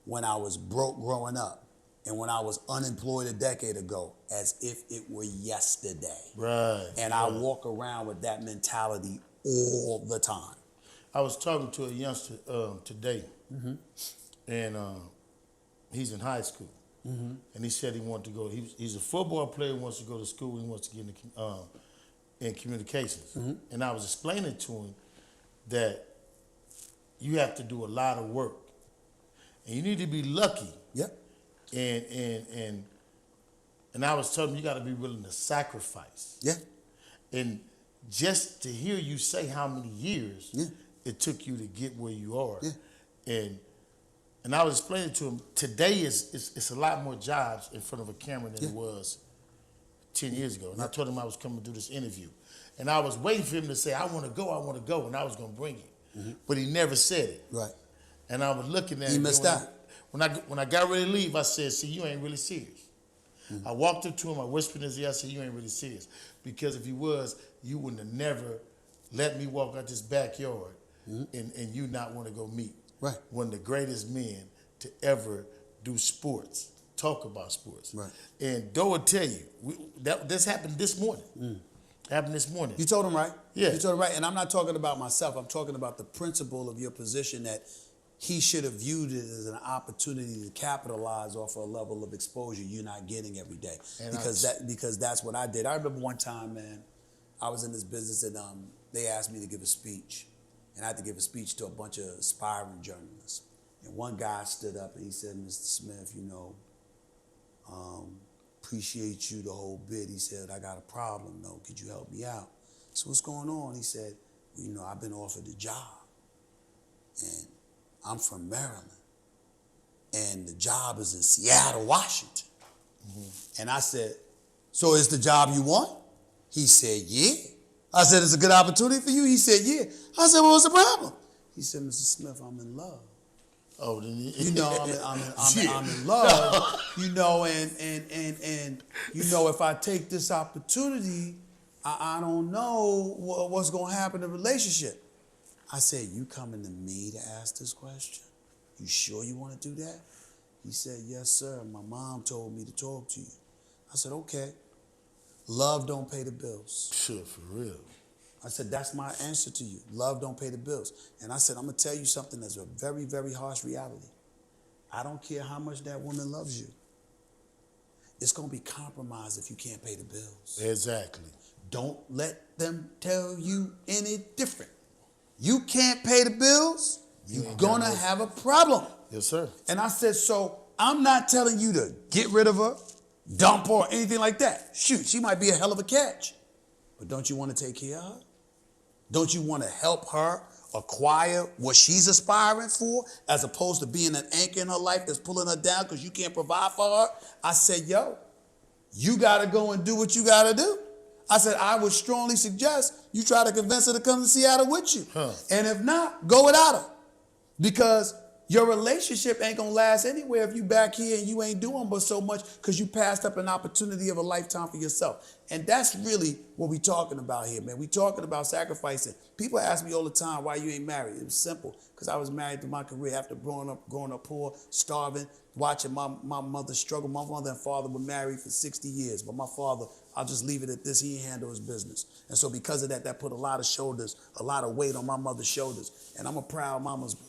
when I was broke growing up and when I was unemployed a decade ago as if it were yesterday. Right. And I walk around with that mentality all the time. I was talking to a youngster today, and he's in high school, and he said he wanted to go. He's a football player. He wants to go to school. He wants to get in communications. And I was explaining to him that you have to do a lot of work, and you need to be lucky. Yep. And And I was telling him, you got to be willing to sacrifice. Yeah. And just to hear you say how many years Yeah. it took you to get where you are. Yeah. And I was explaining to him, today it's a lot more jobs in front of a camera than it was 10 years ago. And I told him I was coming to do this interview. And I was waiting for him to say, I want to go, and I was going to bring it. But he never said it. Right. And I was looking at He him. missed out. When I got ready to leave, I said, see, you ain't really serious. I walked up to him, I whispered in his ear, I said, you ain't really serious. Because if you was, you wouldn't have never let me walk out this backyard and you not want to go meet one of the greatest men to ever do sports, talk about sports. Right. And Doe will tell you, this happened this morning. Happened this morning. You told him right. Yeah. You told him right. And I'm not talking about myself. I'm talking about the principle of your position that he should have viewed it as an opportunity to capitalize off a level of exposure you're not getting every day. And because that's what I did. I remember one time, man, I was in this business and they asked me to give a speech. And I had to give a speech to a bunch of aspiring journalists. And one guy stood up and he said, Mr. Smith, appreciate you the whole bit. He said, I got a problem though. Could you help me out? So what's going on? He said, well, I've been offered a job. And I'm from Maryland. And the job is in Seattle, Washington. And I said, so is the job you want? He said, yeah. I said, it's a good opportunity for you? He said, yeah. I said, well, what's the problem? He said, Mr. Smith, I'm in love. Oh, then I'm in love, and if I take this opportunity, I don't know what's going to happen in the relationship. I said, you coming to me to ask this question? You sure you want to do that? He said, yes, sir. My mom told me to talk to you. I said, okay. Love don't pay the bills. Sure, for real. I said, that's my answer to you. Love don't pay the bills. And I said, I'm going to tell you something that's a very, very harsh reality. I don't care how much that woman loves you. It's going to be compromised if you can't pay the bills. Exactly. Don't let them tell you any different. You can't pay the bills, you're going to have a problem. Yes, sir. And I said, so I'm not telling you to get rid of her, dump her, or anything like that. Shoot, she might be a hell of a catch. But don't you want to take care of her? Don't you want to help her acquire what she's aspiring for, as opposed to being an anchor in her life that's pulling her down because you can't provide for her? I said, yo, you got to go and do what you got to do. I said, I would strongly suggest you try to convince her to come to Seattle with you. And if not, go without her. Because your relationship ain't going to last anywhere if you back here and you ain't doing but so much because you passed up an opportunity of a lifetime for yourself. And that's really what we talking about here, man. We talking about sacrificing. People ask me all the time why you ain't married. It was simple, because I was married through my career after growing up poor, starving, watching my mother struggle. My mother and father were married for 60 years, but my father, I'll just leave it at this, he didn't handle his business. And so because of that, that put a lot of weight on my mother's shoulders. And I'm a proud mama's boy.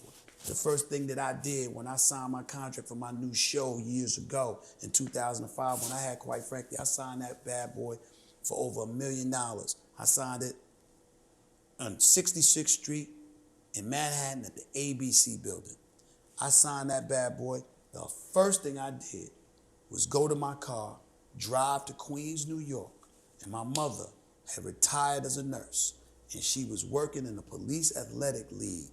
The first thing that I did when I signed my contract for my new show years ago in 2005, when I had, quite frankly, I signed that bad boy for over $1 million. I signed it on 66th Street in Manhattan at the ABC building. I signed that bad boy. The first thing I did was go to my car, drive to Queens, New York, and my mother had retired as a nurse, and she was working in the police athletic league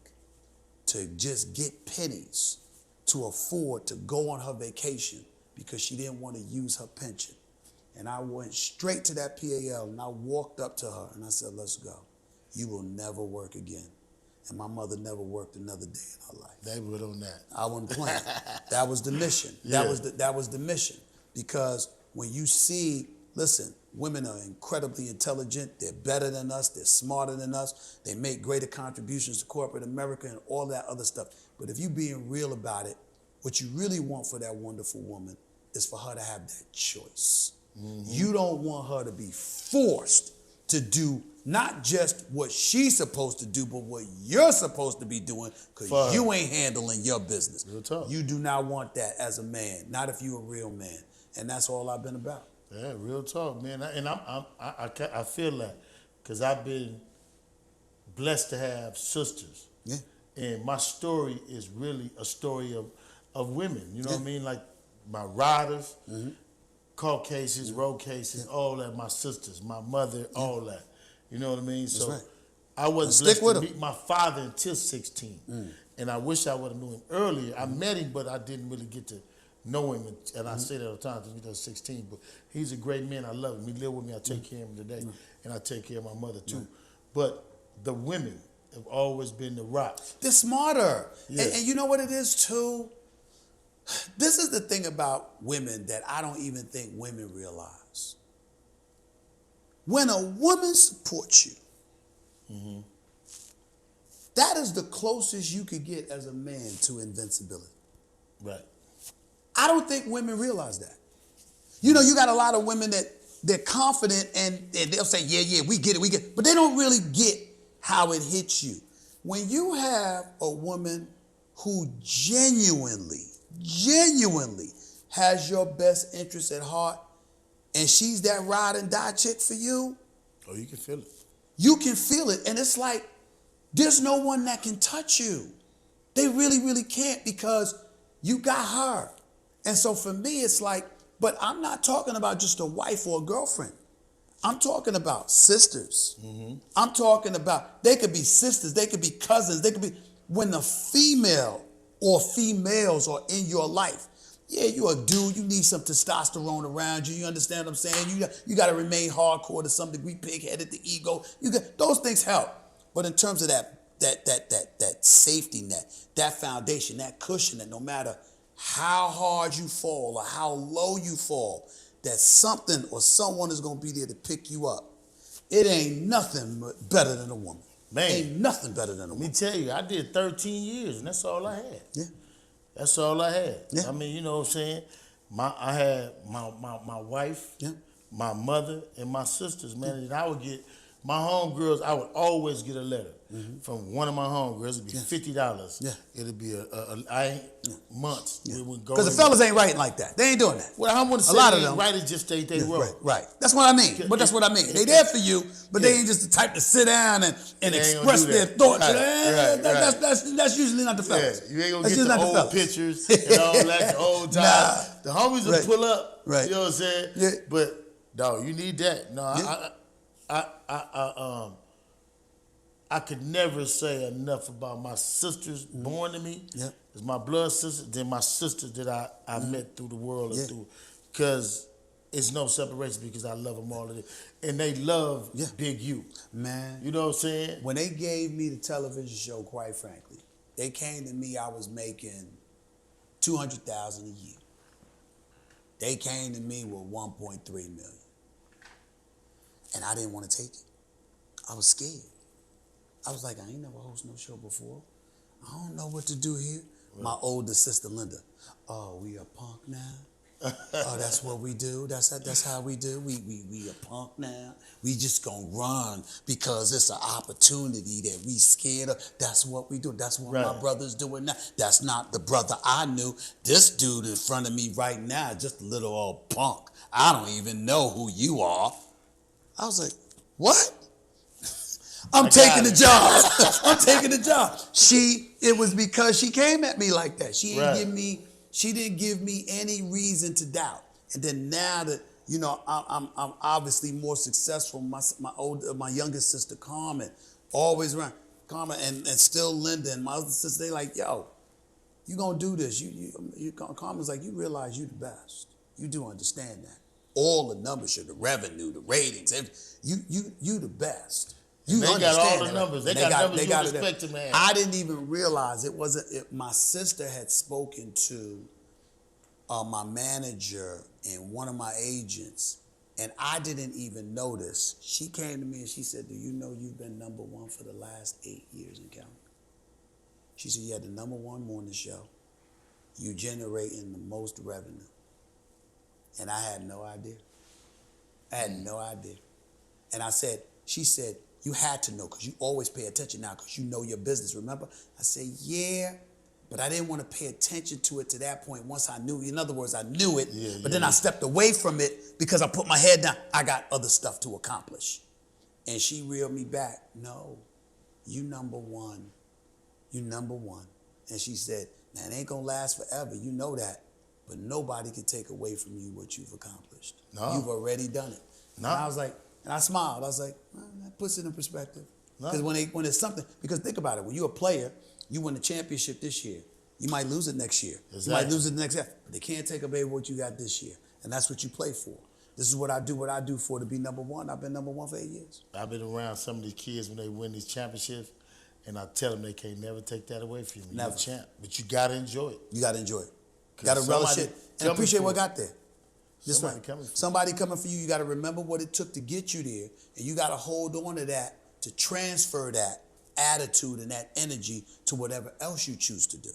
to just get pennies to afford to go on her vacation because she didn't want to use her pension. And I went straight to that PAL and I walked up to her and I said, let's go. You will never work again. And my mother never worked another day in her life. They would on that. I wasn't playing. That was the mission. Yeah. That was the mission. Because when you see, listen, women are incredibly intelligent. They're better than us. They're smarter than us. They make greater contributions to corporate America and all that other stuff. But if you're being real about it, what you really want for that wonderful woman is for her to have that choice. You don't want her to be forced to do not just what she's supposed to do, but what you're supposed to be doing, because you ain't handling your business. Real talk. You do not want that as a man, not if you're a real man. And that's all I've been about. Yeah, real talk, man. I feel that because I've been blessed to have sisters. Yeah. And my story is really a story of women. You know what I mean? Like my riders, court cases, road cases, all that. My sisters, my mother, all that. You know what I mean? So right. I wasn't Stick blessed with to him. meet my father until 16. And I wish I would have knew him earlier. I met him, but I didn't really get to know him. And I say that all the time, he was 16. But he's a great man. I love him. He live with me. I take care of him today. And I take care of my mother, too. But the women have always been the rock. They're smarter. Yeah. And you know what it is, too? This is the thing about women that I don't even think women realize. When a woman supports you, that is the closest you could get as a man to invincibility. Right. I don't think women realize that. You know, you got a lot of women that they're confident and they'll say, yeah, we get it, but they don't really get how it hits you. When you have a woman who genuinely has your best interest at heart, and she's that ride and die chick for you, Oh, you can feel it. you can feel it. And it's like, there's no one that can touch you. They really, really can't, because you got her. And so for me, it's like, but I'm not talking about just a wife or a girlfriend. I'm talking about sisters. I'm talking about, they could be sisters, they could be cousins, they could be, when the female or females are in your life, yeah, you're a dude, you need some testosterone around you, you understand what I'm saying? You got to remain hardcore to some degree, pig-headed, the ego, those things help. But in terms of that safety net, that foundation, that cushion, that no matter how hard you fall or how low you fall, that something or someone is going to be there to pick you up. It ain't nothing better than a woman. Man. Ain't nothing better than a Let me woman. tell you, I did 13 years, and that's all I had. Yeah. That's all I had. Yeah. I mean, you know what I'm saying? I had my wife, Yeah. my mother, and my sisters, man. And I would get, my homegirls, I would always get a letter from one of my homegirls. It'd be $50. Yeah. It'd be months. We would go. Because the fellas ain't writing like that. They ain't doing that. Well, I want to say a lot they of ain't them. right, it's just they wrote. Right. That's what I mean. But that's what I mean. They there for you, but they ain't just the type to sit down and They ain't express gonna do their that. thoughts. Right. That's usually not the fellas. Yeah, you ain't gonna That's get usually the not old fellas. pictures and all that, the old time. Nah. The homies will Right. pull up. Right. You know what I'm saying? Yeah. But no, you need that. No, Yeah. I could never say enough about my sisters born to me. Yeah. It's my blood sisters, then my sisters that I met through the world and Yeah. through, because it's no separation, because I love them all of it. And they love Yeah. Big U. Man, You know what I'm saying? when they gave me the television show, quite frankly, they came to me, I was making $200,000 a year. They came to me with 1.3 million. And I didn't want to take it. I was scared. I was like, I ain't never hosted no show before. I don't know what to do here. Right. My older sister, Linda, oh, we a punk now? Oh, that's what we do? That's how we do? We a punk now? We just gonna run because it's an opportunity that we scared of. That's what we do. That's what my brother's doing now. That's not the brother I knew. This dude in front of me right now is just a little old punk. I don't even know who you are. I was like, what? I'm taking the job. I'm taking the job. It was because she came at me like that. She didn't give me any reason to doubt. And then now that, you know, I'm obviously more successful, my youngest sister Carmen, always around. Carmen and still Linda and my other sister, they like, yo, you gonna do this. Carmen's like, you realize you the best. You do understand that. All the numbers, the revenue, the ratings, you the best. You they got all the numbers. They got numbers you respect to, man. I didn't even realize my sister had spoken to my manager and one of my agents, and I didn't even notice. She came to me and she said, do you know you've been #1 for the last 8 years in counting? She said, you had the #1 morning show. You generating the most revenue. And I had no idea. And she said, you had to know because you always pay attention now because you know your business, remember? I said, yeah, but I didn't want to pay attention to it to that point once I knew. In other words, I knew it, but then I stepped away from it because I put my head down. I got other stuff to accomplish. And she reeled me back. No, you #1. You #1. And she said, now it ain't going to last forever. You know that. but nobody can take away from you what you've accomplished. No. You've already done it. No. And I was like, and I smiled. I was like, well, that puts it in perspective. No. Because when it's something, because think about it, when you're a player, you win the championship this year. You might lose it next year. Exactly. You might lose it the next year. But they can't take away what you got this year. And that's what you play for. This is what I do for to be number one. I've been number one for 8 years. I've been around some of these kids when they win these championships, and I tell them they can't never take that away from you. Never. You're a champ, but you gotta enjoy it. You got to enjoy it. You 'Cause got to relish somebody it and coming appreciate for what you. got there. That's Somebody right. coming for you. Somebody coming for you. You got to remember what it took to get you there, and you got to hold on to that to transfer that attitude and that energy to whatever else you choose to do.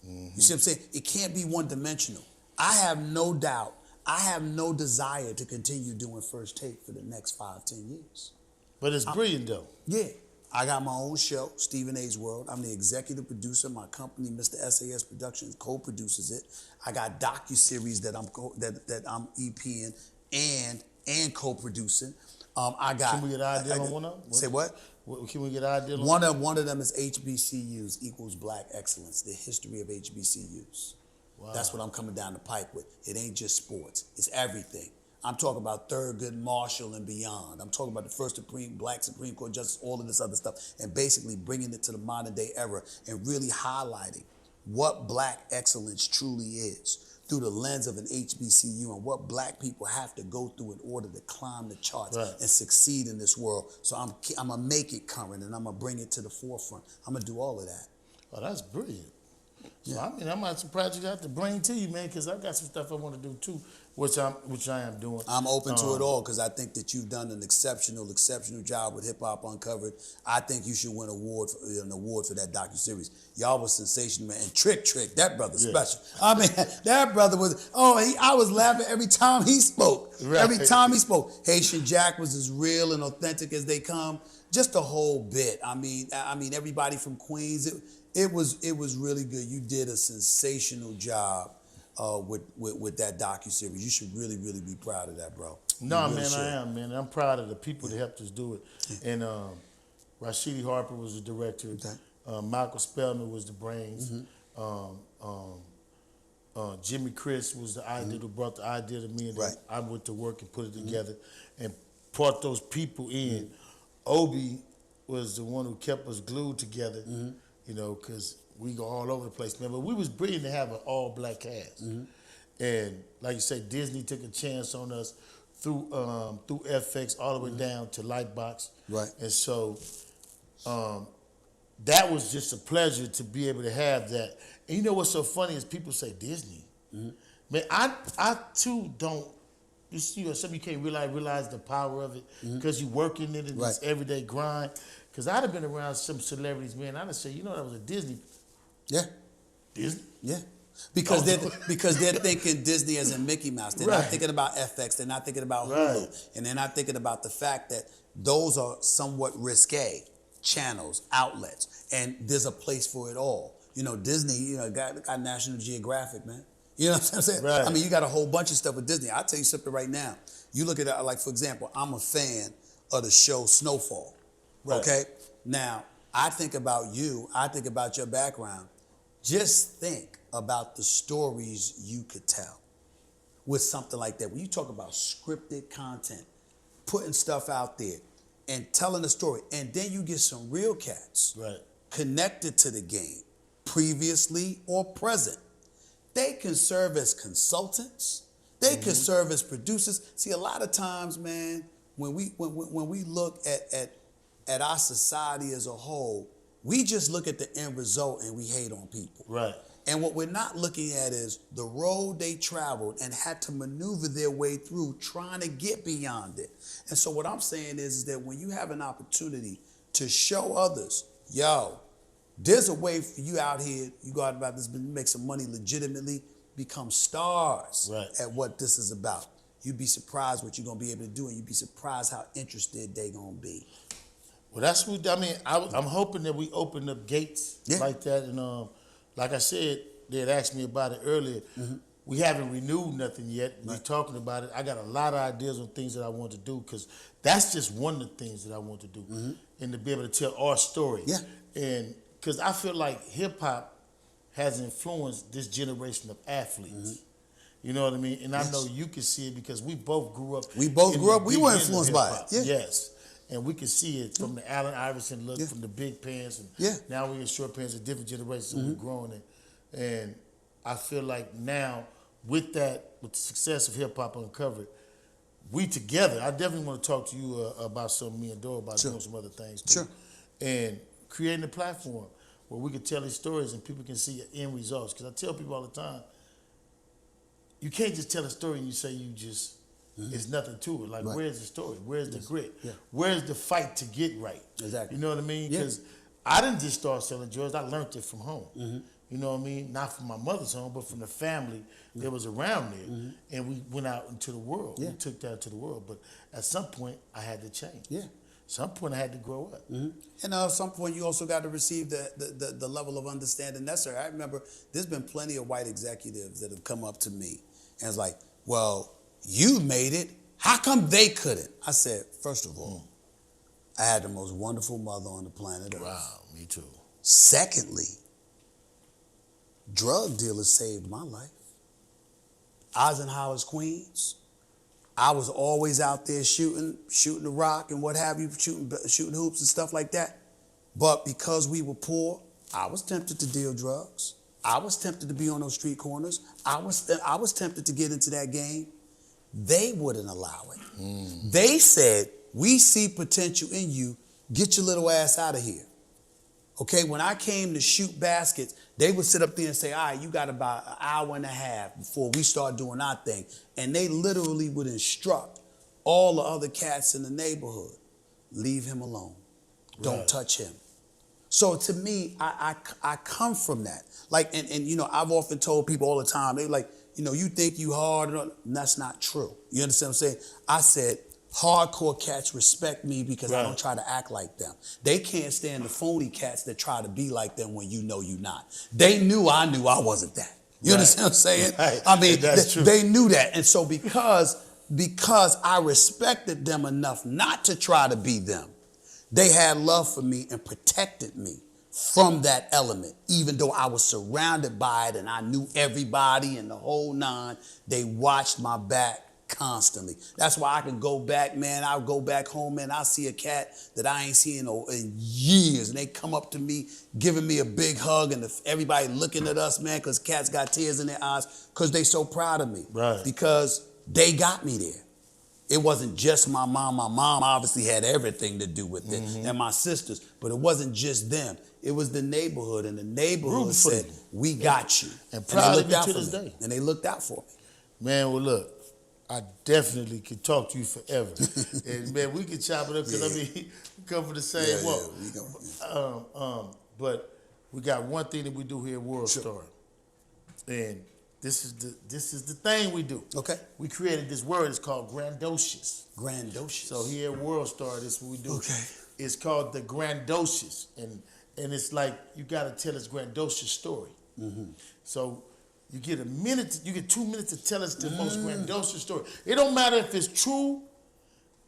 You see what I'm saying? It can't be one dimensional. I have no doubt. I have no desire to continue doing First Take for the next 5-10 years. But it's brilliant though. Yeah. I got my own show, Stephen A's World. I'm the executive producer. My company, Mr. SAS Productions, co-produces it. I got docuseries that I'm EPing and co-producing. I got. Can we get an idea on one of them? Say what? Can we get an idea on One of them is HBCUs equals Black excellence. The history of HBCUs. Wow. That's what I'm coming down the pipe with. It ain't just sports. It's everything. I'm talking about Thurgood Marshall and beyond. I'm talking about the first Black Supreme Court justice, all of this other stuff, and basically bringing it to the modern day era and really highlighting what Black excellence truly is through the lens of an HBCU and what Black people have to go through in order to climb the charts Right. and succeed in this world. So I'm gonna make it current and I'm gonna bring it to the forefront. I'm gonna do all of that. Oh, that's brilliant. So I mean, I might have some projects I have to bring to you, man, because I got some stuff I want to do too, which I am doing. I'm open to it all because I think that you've done an exceptional job with Hip Hop Uncovered. I think you should win an award for that docuseries. Y'all was sensational, man. And Trick, that brother Yeah. special. I mean, that brother was. I was laughing every time he spoke. Right. Every time he spoke, Haitian Jack was as real and authentic as they come. Just the whole bit. I mean, everybody from Queens. It was really good. You did a sensational job with that docuseries. You should really, really be proud of that, bro. No, You really man, should. I am, man. I'm proud of the people that helped us do it. And Rashidi Harper was the director. Okay. Michael Spellman was the brains. Jimmy Chris was the idea who brought the idea to me, and then Right. I went to work and put it together and brought those people in. Obi was the one who kept us glued together, you know, because we go all over the place, man. But we was brilliant to have an all-black cast. And like you say, Disney took a chance on us through FX all the way down to Lightbox. Right. And so that was just a pleasure to be able to have that. And you know what's so funny is people say Disney. Man, I too don't. You see, some of you can't realize the power of it because you work in it and Right. this everyday grind. Because I'd have been around some celebrities, man. I'd have said, you know, that was a Disney. Yeah. Disney? Yeah. Because they're thinking Disney as in Mickey Mouse. They're not Right. thinking about FX. They're not thinking about Right. Hulu. And they're not thinking about the fact that those are somewhat risque channels, outlets. And there's a place for it all. You know, Disney, you know, got National Geographic, man. You know what I'm saying? Right. I mean, you got a whole bunch of stuff with Disney. I'll tell you something right now. You look at it, like, for example, I'm a fan of the show Snowfall. Right. Okay? Now, I think about you. I think about your background. Just think about the stories you could tell with something like that. When you talk about scripted content, putting stuff out there and telling a story, and then you get some real cats Right. connected to the game, previously or present. They can serve as consultants. They can serve as producers. See, a lot of times, man, when we look at our society as a whole, we just look at the end result and we hate on people. Right. And what we're not looking at is the road they traveled and had to maneuver their way through trying to get beyond it. And so what I'm saying is that when you have an opportunity to show others, yo, there's a way for you out here, you go out about this, make some money legitimately, become stars Right. at what this is about. You'd be surprised what you're going to be able to do, and you'd be surprised how interested they're going to be. Well, that's what I mean. I'm hoping that we open up gates Yeah. like that, and like I said, they had asked me about it earlier. We haven't renewed nothing yet. We're talking about it. I got a lot of ideas on things that I want to do because that's just one of the things that I want to do, and to be able to tell our story. Yeah. And because I feel like hip hop has influenced this generation of athletes. You know what I mean? And I know you can see it because we both grew up. We both in grew the up. We were beginning of influenced by it. hip-hop. Yeah. Yes. And we can see it from the Allen Iverson look, Yeah. from the big pants, and Yeah. now we're in short pants, a different generation, so we're growing it. And I feel like now, with the success of Hip Hop Uncovered, we together, I definitely want to talk to you about something, me and Dora, about Sure. doing some other things too. Sure. And creating a platform where we can tell these stories and people can see end results. Because I tell people all the time, you can't just tell a story and you say you just, it's nothing to it. Like, Right. where's the story? Where's the grit? Yeah. Where's the fight to get right? Exactly. You know what I mean? Yeah. Because I didn't just start selling drugs. I learned it from home. You know what I mean? Not from my mother's home, but from the family that was around there. And we went out into the world. Yeah. We took that to the world. But at some point, I had to change. Yeah. Some point, I had to grow up. And at some point, you also got to receive the level of understanding necessary. I remember there's been plenty of white executives that have come up to me and it's like, well, you made it. How come they couldn't? I said, first of all, I had the most wonderful mother on the planet Earth. Wow, me too. Secondly, drug dealers saved my life. Eisenhower's Queens. I was always out there shooting the rock and what have you, shooting hoops and stuff like that. But because we were poor, I was tempted to deal drugs. I was tempted to be on those street corners. I was tempted to get into that game. They wouldn't allow it. They said, we see potential in you. Get your little ass out of here. Okay, when I came to shoot baskets, they would sit up there and say, all right, you got about an hour and a half before we start doing our thing. And they literally would instruct all the other cats in the neighborhood, leave him alone. Don't Right. touch him. So to me, I come from that. Like, and you know, I've often told people all the time, they like, you know, you think you hard, and that's not true. You understand what I'm saying? I said, hardcore cats respect me because I Right. don't try to act like them. They can't stand the phony cats that try to be like them when you know you're not. They knew I wasn't that. You Right. understand what I'm saying? Right. I mean, That's true. they knew that. And so because I respected them enough not to try to be them, they had love for me and protected me from that element. Even though I was surrounded by it and I knew everybody and the whole nine, they watched my back constantly. That's why I can go back, man. I'll go back home, man. I'll see a cat that I ain't seen in years, and they come up to me, giving me a big hug, and everybody looking at us, man, because cats got tears in their eyes because they so proud of me. Right. Because they got me there. It wasn't just my mom. My mom obviously had everything to do with it, and my sisters, but it wasn't just them. It was the neighborhood, and the neighborhood Rooting for said, you. we got you. And they proud looked of you out to for this me. day. And they looked out for me. Man, well, look, I definitely could talk to you forever. And, man, we could chop it up because, I mean, we come from the same walk. we go. But we got one thing that we do here at World Star. And this is the thing we do. Okay. We created this word. It's called grandiose. Grandiose. So here at World Star, this is what we do. Okay. It's called the grandiose. And it's like you got to tell this grandiose story. So you get a minute, you get 2 minutes to tell us the most grandiose story. It don't matter if it's true,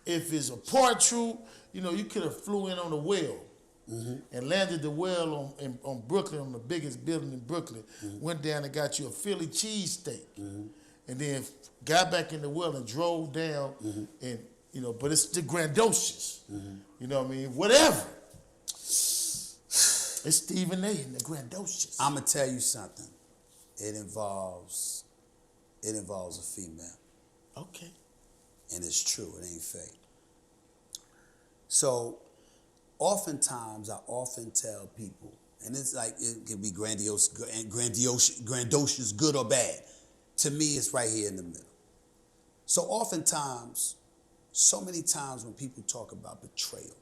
if it's a part true. You know, you could have flew in on a whale and landed the whale on Brooklyn, on the biggest building in Brooklyn. Went down and got you a Philly cheesesteak, and then got back in the whale and drove down. And you know, but it's the grandiose. You know what I mean? Whatever. It's Stephen A. and the grandiose. I'm gonna tell you something. It involves a female, Okay. and it's true. It ain't fake. So, oftentimes, I often tell people, and it's like it can be grandiose is good or bad. To me, it's right here in the middle. So, oftentimes, so many times when people talk about betrayal,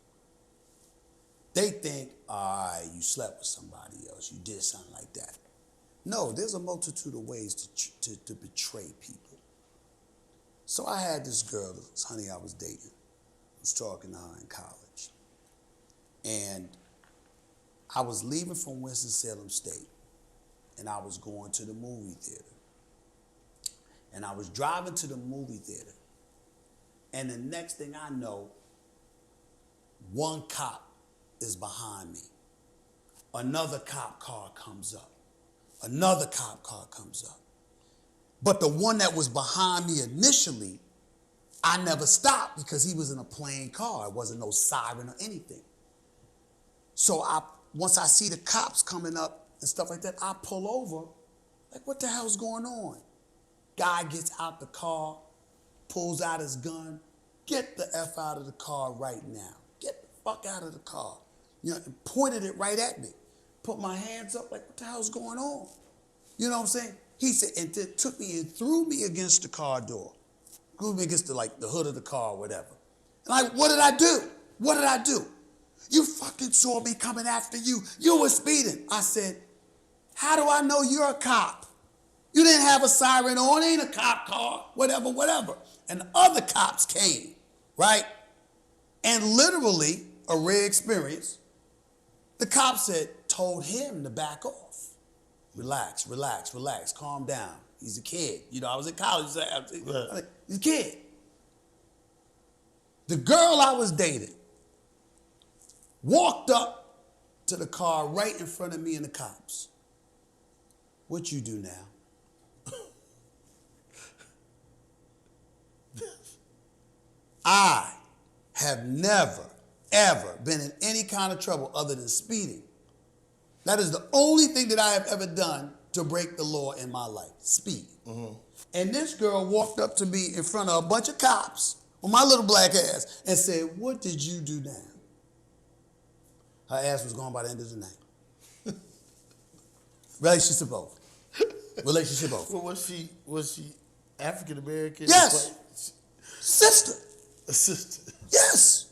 they think, all right, you slept with somebody else, you did something like that. No, there's a multitude of ways to betray people. So I had this girl, this honey I was dating, was talking to her in college. And I was leaving from Winston-Salem State, and I was going to the movie theater. And I was driving to the movie theater, and the next thing I know, one cop is behind me. Another cop car comes up. Another cop car comes up. But the one that was behind me initially, I never stopped because he was in a plain car. It wasn't no siren or anything. So once I see the cops coming up and stuff like that, I pull over. Like, what the hell's going on? Guy gets out the car, pulls out his gun. Get the F out of the car right now. Get the fuck out of the car. You know, and pointed it right at me. Put my hands up like, what the hell's going on? You know what I'm saying? He said, and then took me and threw me against the car door. Threw me against the hood of the car or whatever. And what did I do? What did I do? You fucking saw me coming after you. You were speeding. I said, how do I know you're a cop? You didn't have a siren on, ain't a cop car, whatever, whatever. And the other cops came, right? And literally, a rare experience, the cop told him to back off. Relax, relax, relax, calm down. He's a kid. You know, I was in college. He's a kid. The girl I was dating walked up to the car right in front of me and the cops. What you do now? I have never, ever been in any kind of trouble other than speeding. That is the only thing that I have ever done to break the law in my life, speed. Mm-hmm. And this girl walked up to me in front of a bunch of cops with my little black ass and said, what did you do now? Her ass was gone by the end of the night. Relationship over. Relationship over. Well, was she African American? Yes. Sister. A sister. Yes.